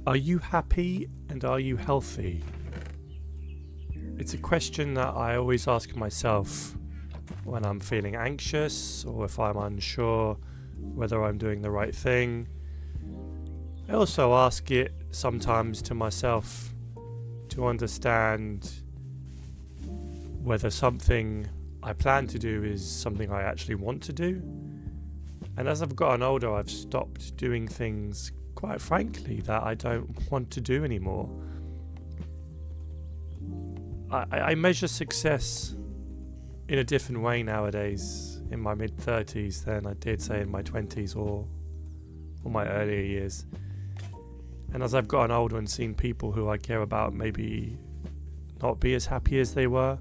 Are you happy and are you healthy? It's a question that I always ask myself when I'm feeling anxious or if I'm unsure whether I'm doing the right thing. I also ask it sometimes to myself to understand whether something I plan to do is something I actually want to do. And as I've gotten older, I've stopped doing things, quite frankly, that I don't want to do anymore. I measure success in a different way nowadays in my mid-30s than I did, say, in my 20s or my earlier years. And as I've gotten older and seen people who I care about maybe not be as happy as they were,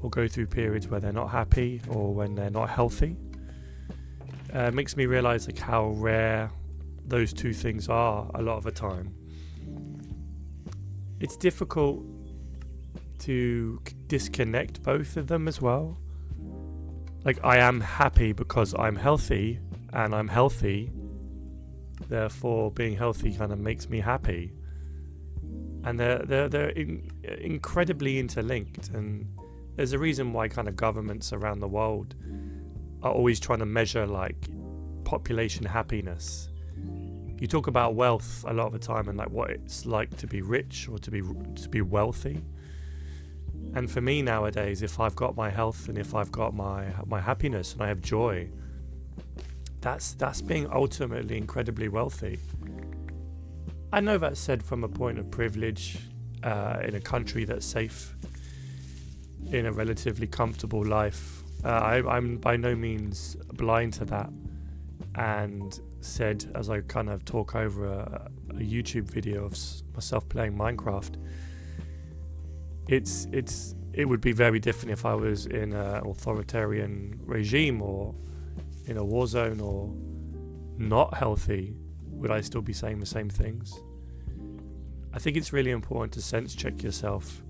or go through periods where they're not happy or when they're not healthy, it makes me realise like how rare those two things are a lot of the time. It's difficult to disconnect both of them as well. Like, I am happy because I'm healthy, and I'm healthy, therefore being healthy kind of makes me happy. And they're incredibly interlinked, and there's a reason why kind of governments around the world are always trying to measure like population happiness. You talk about wealth a lot of the time and like what it's like to be rich or to be wealthy. And for me nowadays, if I've got my health and if I've got my happiness and I have joy, that's being ultimately incredibly wealthy. I know that's said from a point of privilege, in a country that's safe, in a relatively comfortable life. I'm by no means blind to that, and said as I kind of talk over a YouTube video of myself playing Minecraft, it would be very different if I was in an authoritarian regime or in a war zone or not healthy. Would I still be saying the same things? I think it's really important to sense check yourself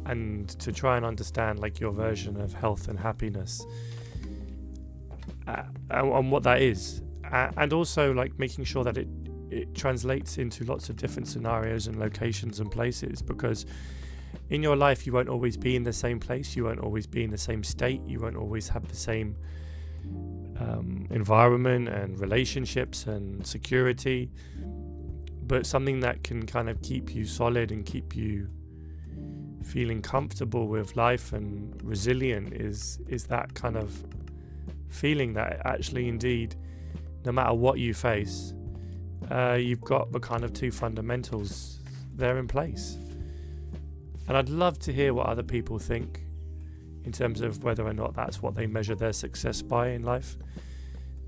and to try and understand like your version of health and happiness, and what that is, and also like making sure that it translates into lots of different scenarios and locations and places, because in your life you won't always be in the same place, you won't always be in the same state, you won't always have the same environment and relationships and security, but something that can kind of keep you solid and keep you feeling comfortable with life and resilient is that kind of feeling that actually indeed, no matter what you face, you've got the kind of two fundamentals there in place. And I'd love to hear what other people think in terms of whether or not that's what they measure their success by in life.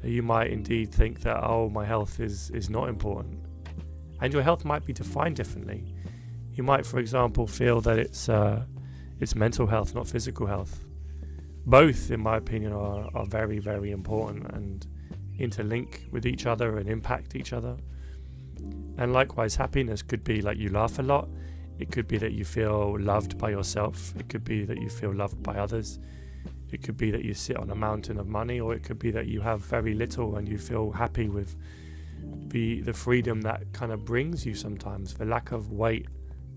You might indeed think that, oh, my health is not important, and your health might be defined differently. You might, for example, feel that it's mental health, not physical health. Both, in my opinion, are very, very important and interlink with each other and impact each other. And likewise, happiness could be like you laugh a lot. It could be that you feel loved by yourself. It could be that you feel loved by others. It could be that you sit on a mountain of money, or it could be that you have very little and you feel happy with the freedom that kind of brings you sometimes, the lack of weight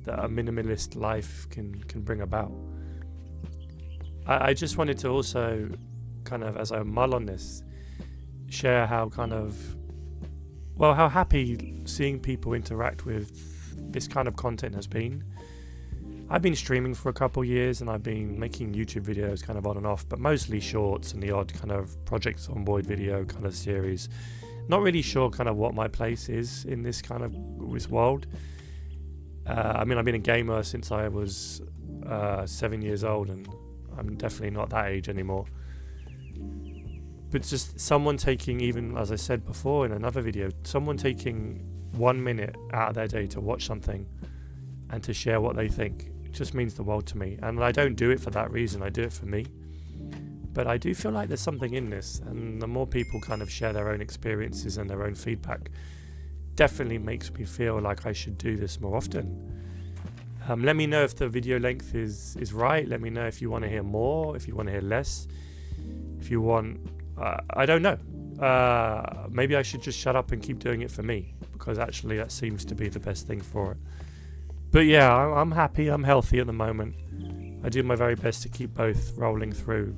that a minimalist life can bring about. I just wanted to also kind of, as I mull on this, share how how happy seeing people interact with this kind of content has been. I've been streaming for a couple years and I've been making YouTube videos kind of on and off, but mostly shorts and the odd kind of Projects on Board video kind of series. Not really sure kind of what my place is in this kind of this world. I've been a gamer since I was 7 years old, and I'm definitely not that age anymore. But just someone taking, even as I said before in another video, someone taking 1 minute out of their day to watch something and to share what they think, it just means the world to me. And I don't do it for that reason, I do it for me. But I do feel like there's something in this, and the more people kind of share their own experiences and their own feedback, definitely makes me feel like I should do this more often. Let me know if the video length is right. Let me know if you want to hear more, if you want to hear less, if you want, I don't know. Maybe I should just shut up and keep doing it for me, because actually that seems to be the best thing for it. But yeah, I'm happy, I'm healthy at the moment. I do my very best to keep both rolling through.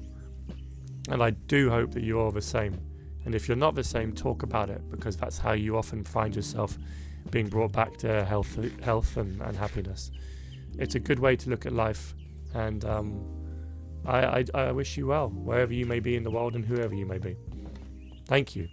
And I do hope that you're the same. And if you're not the same, talk about it, because that's how you often find yourself being brought back to health and happiness. It's a good way to look at life. And I wish you well, wherever you may be in the world and whoever you may be. Thank you.